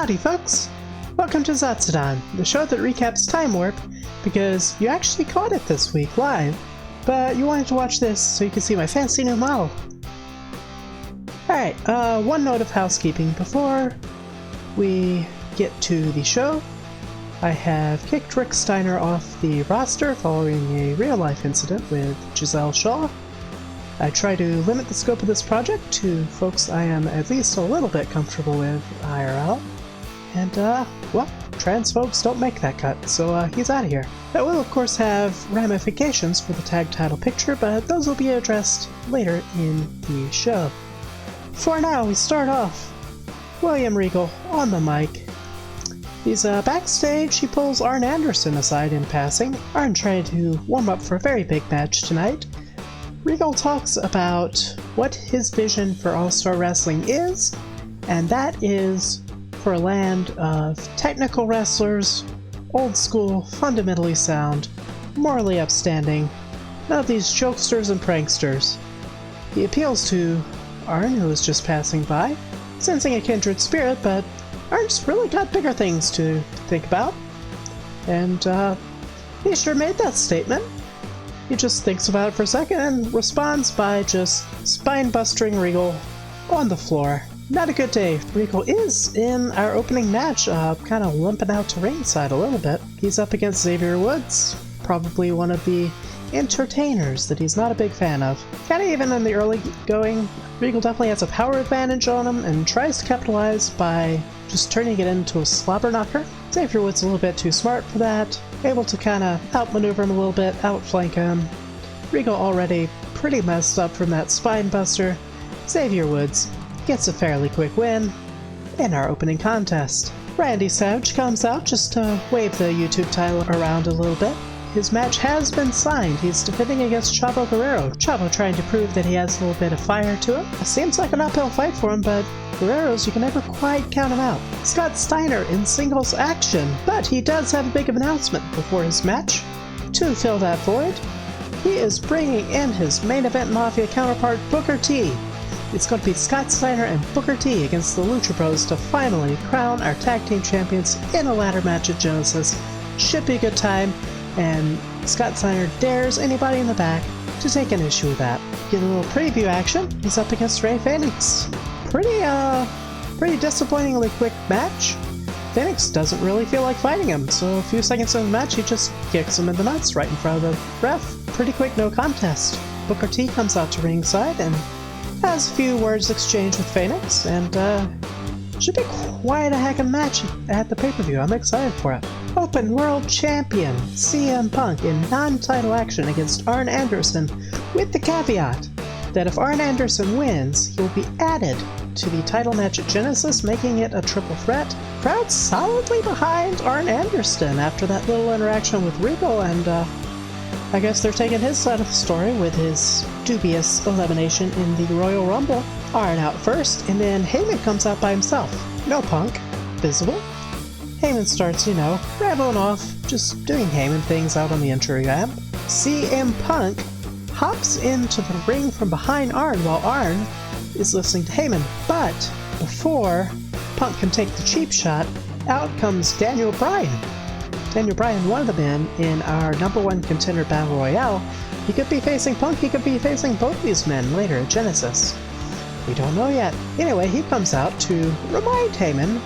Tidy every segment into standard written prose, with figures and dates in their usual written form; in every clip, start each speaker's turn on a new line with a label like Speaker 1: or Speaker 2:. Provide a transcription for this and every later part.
Speaker 1: Howdy folks! Welcome to Zatsudan, the show that recaps Time Warp, because you actually caught it this week live, but you wanted to watch this so you could see my fancy new model. Alright, one note of housekeeping before we get to the show. I have kicked Rick Steiner off the roster following a real-life incident with Giselle Shaw. I try to limit the scope of this project to folks I am at least a little bit comfortable with IRL. And, well, trans folks don't make that cut, so he's out of here. That will, of course, have ramifications for the tag title picture, but those will be addressed later in the show. For now, we start off William Regal on the mic. He's backstage. He pulls Arn Anderson aside in passing. Arn trying to warm up for a very big match tonight. Regal talks about what his vision for All-Star Wrestling is, and that is for a land of technical wrestlers, old school, fundamentally sound, morally upstanding, none of these jokesters and pranksters. He appeals to Arn, who is just passing by, sensing a kindred spirit, but Arn's really got bigger things to think about. And he sure made that statement. He just thinks about it for a second and responds by just spine-busting Regal on the floor. Not a good day. Regal is in our opening match, kind of limping out to ringside a little bit. He's up against Xavier Woods, probably one of the entertainers that he's not a big fan of. Kind of even in the early going, Regal definitely has a power advantage on him and tries to capitalize by just turning it into a slobber knocker. Xavier Woods a little bit too smart for that, able to kind of outmaneuver him a little bit, outflank him. Regal already pretty messed up from that spine buster. Xavier Woods gets a fairly quick win in our opening contest. Randy Savage comes out just to wave the YouTube title around a little bit. His match has been signed. He's defending against Chavo Guerrero. Chavo trying to prove that he has a little bit of fire to him. It seems like an uphill fight for him, but Guerrero's, you can never quite count him out. Scott Steiner in singles action, but he does have a big announcement before his match. To fill that void, he is bringing in his main event Mafia counterpart, Booker T. It's going to be Scott Steiner and Booker T against the Lucha Bros to finally crown our tag team champions in a ladder match at Genesis. Should be a good time, and Scott Steiner dares anybody in the back to take an issue with that. Get a little preview action. He's up against Fenix. Pretty disappointingly quick match. Fenix doesn't really feel like fighting him, so a few seconds into the match he just kicks him in the nuts right in front of the ref. Pretty quick no contest. Booker T comes out to ringside and has a few words exchanged with Fenix, and should be quite a heckin' match at the pay-per-view. I'm excited for it. Open World Champion CM Punk in non-title action against Arn Anderson, with the caveat that if Arn Anderson wins, he'll be added to the title match at Genesis, making it a triple threat. Crowd solidly behind Arn Anderson after that little interaction with Regal, and I guess they're taking his side of the story with his dubious elimination in the Royal Rumble. Arn out first, and then Heyman comes out by himself. No Punk visible. Heyman starts, rambling off, just doing Heyman things out on the entry ramp. CM Punk hops into the ring from behind Arn while Arn is listening to Heyman, but before Punk can take the cheap shot, out comes Daniel Bryan. Daniel Bryan, one of the men in our #1 Contender Battle Royale. He could be facing Punk, he could be facing both these men later at Genesis. We don't know yet. Anyway, he comes out to remind Heyman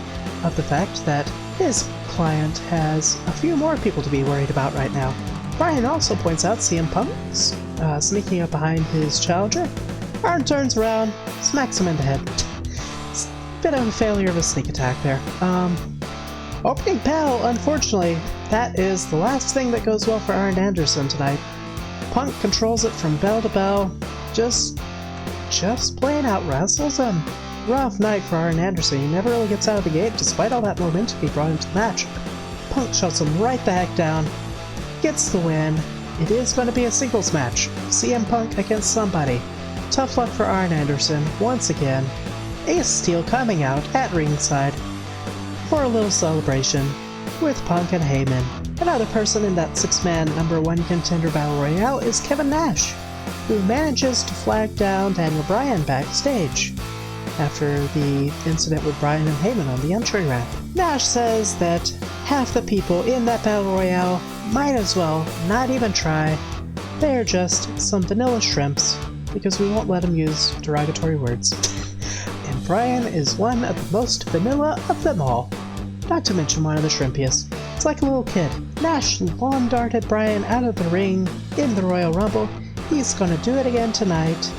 Speaker 1: of the fact that his client has a few more people to be worried about right now. Bryan also points out CM Punk's sneaking up behind his challenger. Arn turns around, smacks him in the head. Bit of a failure of a sneak attack there. Opening bell, unfortunately, that is the last thing that goes well for Arn Anderson tonight. Punk controls it from bell to bell, just plain out wrestles him. Rough night for Arn Anderson. He never really gets out of the gate despite all that momentum he brought into the match. Punk shuts him right the heck down, gets the win. It is going to be a singles match. CM Punk against somebody. Tough luck for Arn Anderson once again. Ace Steel coming out at ringside for a little celebration with Punk and Heyman. Another person in that 6-man #1 Contender Battle Royale is Kevin Nash, who manages to flag down Daniel Bryan backstage. after the incident with Bryan and Heyman on the entry ramp. Nash says that half the people in that Battle Royale might as well not even try. They're just some vanilla shrimps, because we won't let him use derogatory words. And Bryan is one of the most vanilla of them all. Not to mention one of the shrimpiest. It's like a little kid. Nash lawn darted Bryan out of the ring in the Royal Rumble. He's gonna do it again tonight.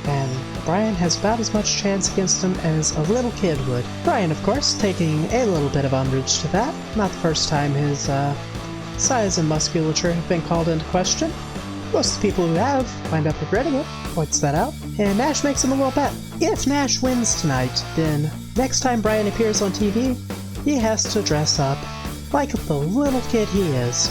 Speaker 1: And Bryan has about as much chance against him as a little kid would. Bryan, of course, taking a little bit of umbrage to that. Not the first time his size and musculature have been called into question. Most of the people who have wind up regretting it, points that out. And Nash makes him a little bet. If Nash wins tonight, then next time Bryan appears on TV, he has to dress up like the little kid he is.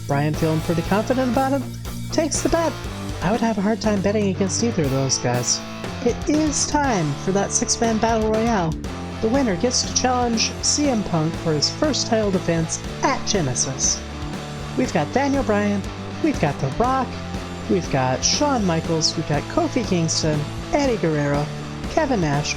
Speaker 1: Bryan, feeling pretty confident about him, takes the bet. I would have a hard time betting against either of those guys. It is time for that 6-man Battle Royale. The winner gets to challenge CM Punk for his first title defense at Genesis. We've got Daniel Bryan, we've got The Rock, we've got Shawn Michaels, we've got Kofi Kingston, Eddie Guerrero, Kevin Nash,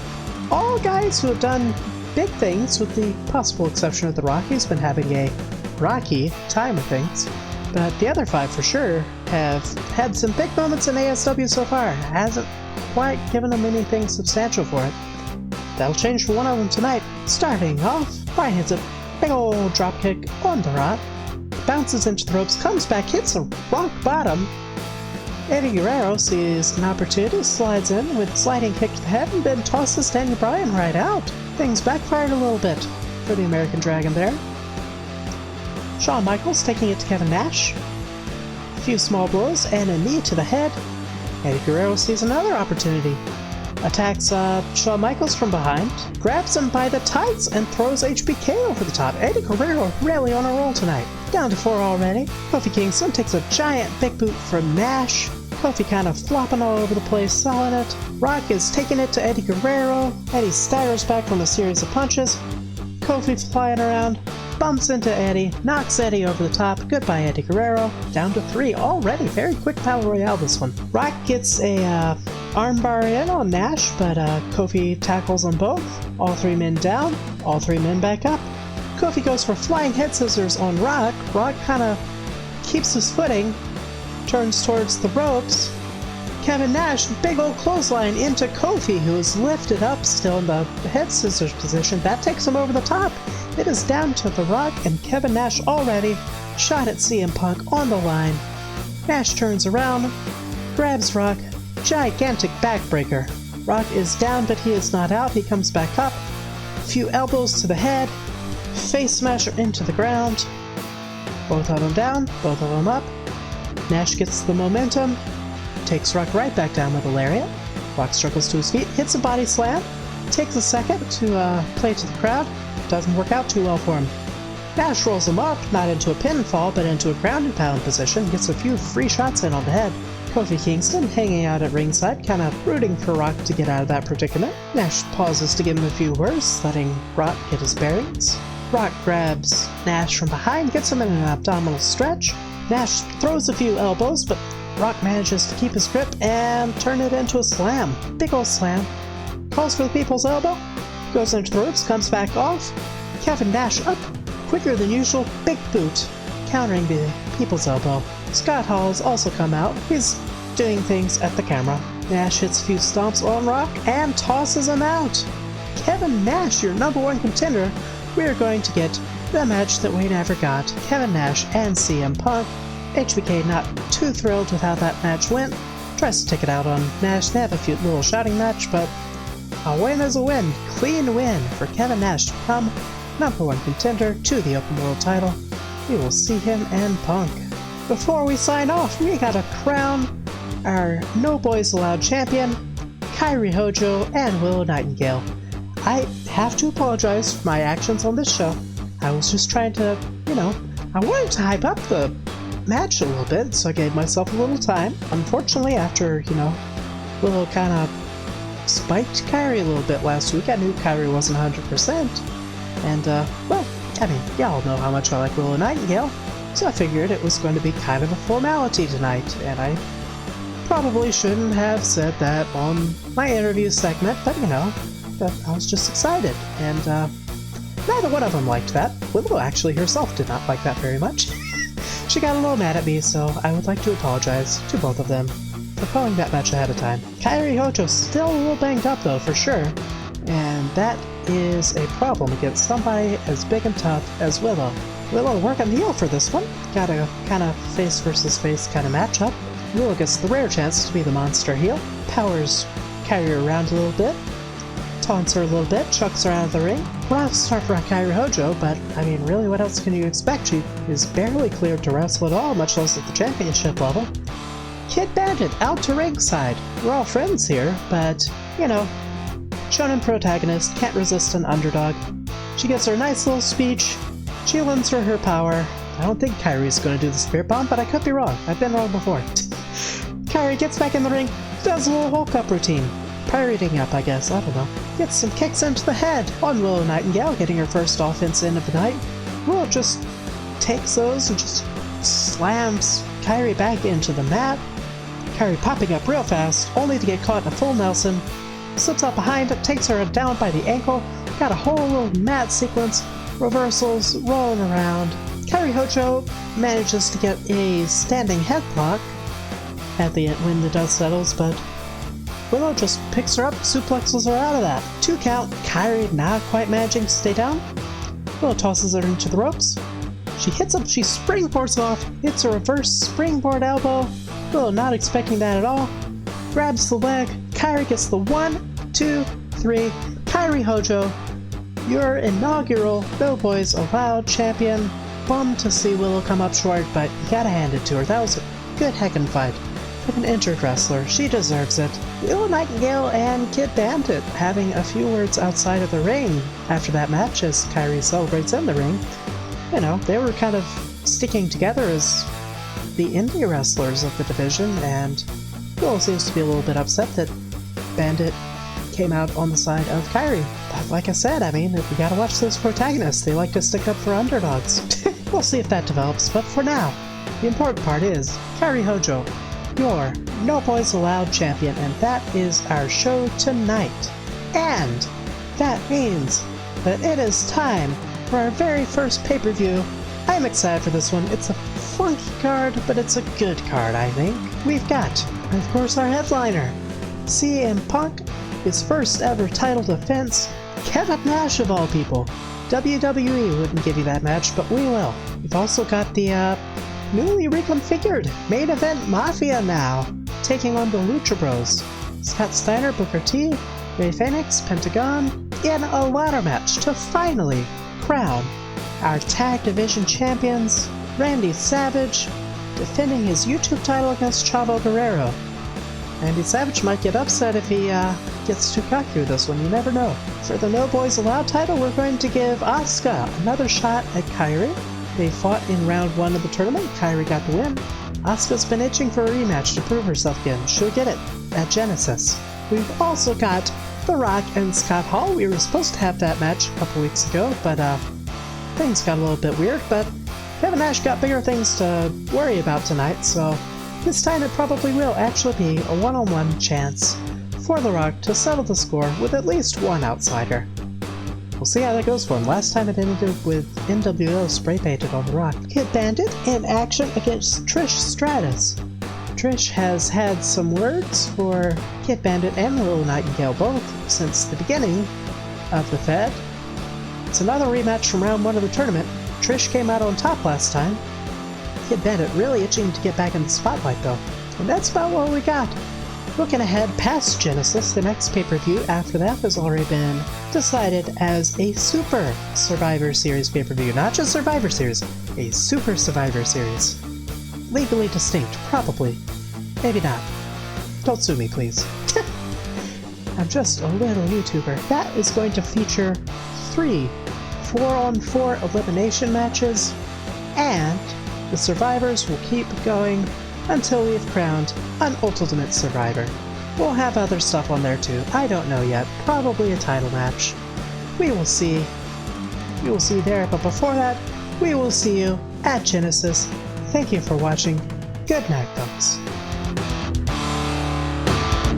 Speaker 1: all guys who have done big things with the possible exception of The Rock. He's been having a rocky time of things. But the other 5 for sure have had some big moments in ASW so far. Hasn't quite given them anything substantial for it. That'll change for one of them tonight. Starting off, Bryan hits a big old dropkick on The Rock. Bounces into the ropes, comes back, hits a rock bottom. Eddie Guerrero sees an opportunity, slides in with a sliding kick to the head, and then tosses Daniel Bryan right out. Things backfired a little bit for the American Dragon there. Shawn Michaels taking it to Kevin Nash. A few small blows and a knee to the head. Eddie Guerrero sees another opportunity. Attacks Shawn Michaels from behind, grabs him by the tights, and throws HBK over the top. Eddie Guerrero really on a roll tonight. Down to 4 already. Kofi Kingston takes a giant big boot from Nash. Kofi kind of flopping all over the place, selling it. Rock is taking it to Eddie Guerrero. Eddie staggers back from a series of punches. Kofi flying around, bumps into Eddie, knocks Eddie over the top. Goodbye, Eddie Guerrero. Down to 3 already. Very quick Battle Royale, this one. Rock gets a armbar in on Nash, but Kofi tackles them both. All 3 men down, all 3 men back up. Kofi goes for flying head scissors on Rock. Rock kind of keeps his footing, turns towards the ropes. Kevin Nash, big old clothesline into Kofi, who is lifted up still in the head scissors position. That takes him over the top. It is down to The Rock and Kevin Nash already. Shot at CM Punk on the line. Nash turns around, grabs Rock, gigantic backbreaker. Rock is down, but he is not out. He comes back up. A few elbows to the head, face smasher into the ground. Both of them down, both of them up. Nash gets the momentum, takes Rock right back down with a lariat. Rock struggles to his feet, hits a body slam, takes a second to play to the crowd. Doesn't work out too well for him. Nash rolls him up, not into a pinfall, but into a ground and pound position, gets a few free shots in on the head. Kofi Kingston hanging out at ringside, kind of rooting for Rock to get out of that predicament. Nash pauses to give him a few words, letting Rock get his bearings. Rock grabs Nash from behind, gets him in an abdominal stretch. Nash throws a few elbows, but Rock manages to keep his grip and turn it into a slam. Big ol' slam. Calls for the people's elbow. Goes into the ropes, comes back off. Kevin Nash up. Quicker than usual. Big boot. Countering the people's elbow. Scott Hall's also come out. He's doing things at the camera. Nash hits a few stomps on Rock and tosses him out. Kevin Nash, your #1 contender. We are going to get the match that we never got. Kevin Nash and CM Punk. HBK not too thrilled with how that match went. Tries to take it out on Nash. They have a few little shouting match, but a win is a win. Clean win for Kevin Nash to become #1 contender to the Open World title. We will see him and Punk. Before we sign off, we gotta crown our No Boys Allowed champion, Kairi Hojo and Willow Nightingale. I have to apologize for my actions on this show. I was just trying to, I wanted to hype up the match a little bit, so I gave myself a little time. Unfortunately, after, Willow kind of spiked Kairi a little bit last week, I knew Kairi wasn't 100%. And, y'all know how much I like Willow Nightingale, so I figured it was going to be kind of a formality tonight, and I Probably shouldn't have said that on my interview segment, but you know, I was just excited, and neither one of them liked that. Willow actually herself did not like that very much. She got a little mad at me, so I would like to apologize to both of them for calling that match ahead of time. Kairi Hojo's still a little banged up though, for sure, and that is a problem against somebody as big and tough as Willow. Willow working the heel for this one. Got a kind of face versus face kind of matchup. Willow gets the rare chance to be the monster heel, powers Kairi around a little bit, taunts her a little bit, chucks her out of the ring. Rough start for Kairi Hojo, but I mean, really, what else can you expect? She is barely cleared to wrestle at all, much less at the championship level. Kid Bandit out to ringside. We're all friends here, but, you know, shonen protagonist can't resist an underdog. She gets her nice little speech. She lends her power. I don't think Kairi's going to do the Spirit Bomb, but I could be wrong. I've been wrong before. Kairi gets back in the ring, does a little Hulk up routine. Pirating up, I guess. I don't know. Gets some kicks into the head on Willow Nightingale, getting her first offense in of the night. Willow just takes those and just slams Kairi back into the mat. Kairi popping up real fast, only to get caught in a full Nelson. Slips up behind it, takes her down by the ankle. Got a whole little mat sequence. Reversals, rolling around. Kairi Hojo manages to get a standing headlock at the end when the dust settles, but Willow just picks her up, suplexes her out of that. 2 count, Kairi not quite managing to stay down. Willow tosses her into the ropes. She hits up, she springboards off, hits a reverse springboard elbow. Willow not expecting that at all. Grabs the leg, Kairi gets the 1, 2, 3. Kairi Hojo, your inaugural No Boys Allowed champion. Bummed to see Willow come up short, but you gotta hand it to her. That was a good heckin' fight. Like an injured wrestler, she deserves it. Willow Nightingale and Kid Bandit having a few words outside of the ring after that match as Kairi celebrates in the ring. You know, they were kind of sticking together as the indie wrestlers of the division, and Willow seems to be a little bit upset that Bandit came out on the side of Kairi. But like I said, I mean, we gotta watch those protagonists. They like to stick up for underdogs. We'll see if that develops, but for now, the important part is Kairi Hojo, your No Boys Allowed champion, and that is our show tonight. And that means that it is time for our very first pay-per-view. I'm excited for this one. It's a funky card, but it's a good card, I think. We've got, of course, our headliner, CM Punk, his first ever title defense, Kevin Nash of all people. WWE wouldn't give you that match, but we will. We've also got the newly reconfigured main event Mafia now, taking on the Lucha Bros. Scott Steiner, Booker T, Fenix, Pentagon, in a ladder match to finally crown our tag division champions. Randy Savage defending his YouTube title against Chavo Guerrero. Randy Savage might get upset if he gets too cocky with this one, you never know. For the No Boys Allowed title, we're going to give Asuka another shot at Kairi. They fought in round 1 of the tournament. Kairi got the win. Asuka's been itching for a rematch to prove herself again. She'll get it at Genesis. We've also got The Rock and Scott Hall. We were supposed to have that match a couple weeks ago, but things got a little bit weird. But Kevin Nash got bigger things to worry about tonight, so this time it probably will actually be a one-on-one chance for The Rock to settle the score with at least one outsider. We'll see how that goes for him. Last time it ended with NWO spray-painted on The Rock. Kid Bandit in action against Trish Stratus. Trish has had some words for Kid Bandit and Willow Nightingale both since the beginning of the Fed. It's another rematch from round 1 of the tournament. Trish came out on top last time. Kid Bandit really itching to get back in the spotlight though. And that's about what we got. Looking ahead past Genesis, the next pay-per-view after that has already been decided as a Super Survivor Series pay-per-view. Not just Survivor Series, a Super Survivor Series. Legally distinct, probably. Maybe not. Don't sue me, please. I'm just a little YouTuber. That is going to feature 3 4-on-4 elimination matches, and the survivors will keep going until we've crowned an Ultimate Survivor. We'll have other stuff on there too. I don't know yet. Probably a title match. We will see. We will see there, but before that, we will see you at Genesis. Thank you for watching. Good night, folks.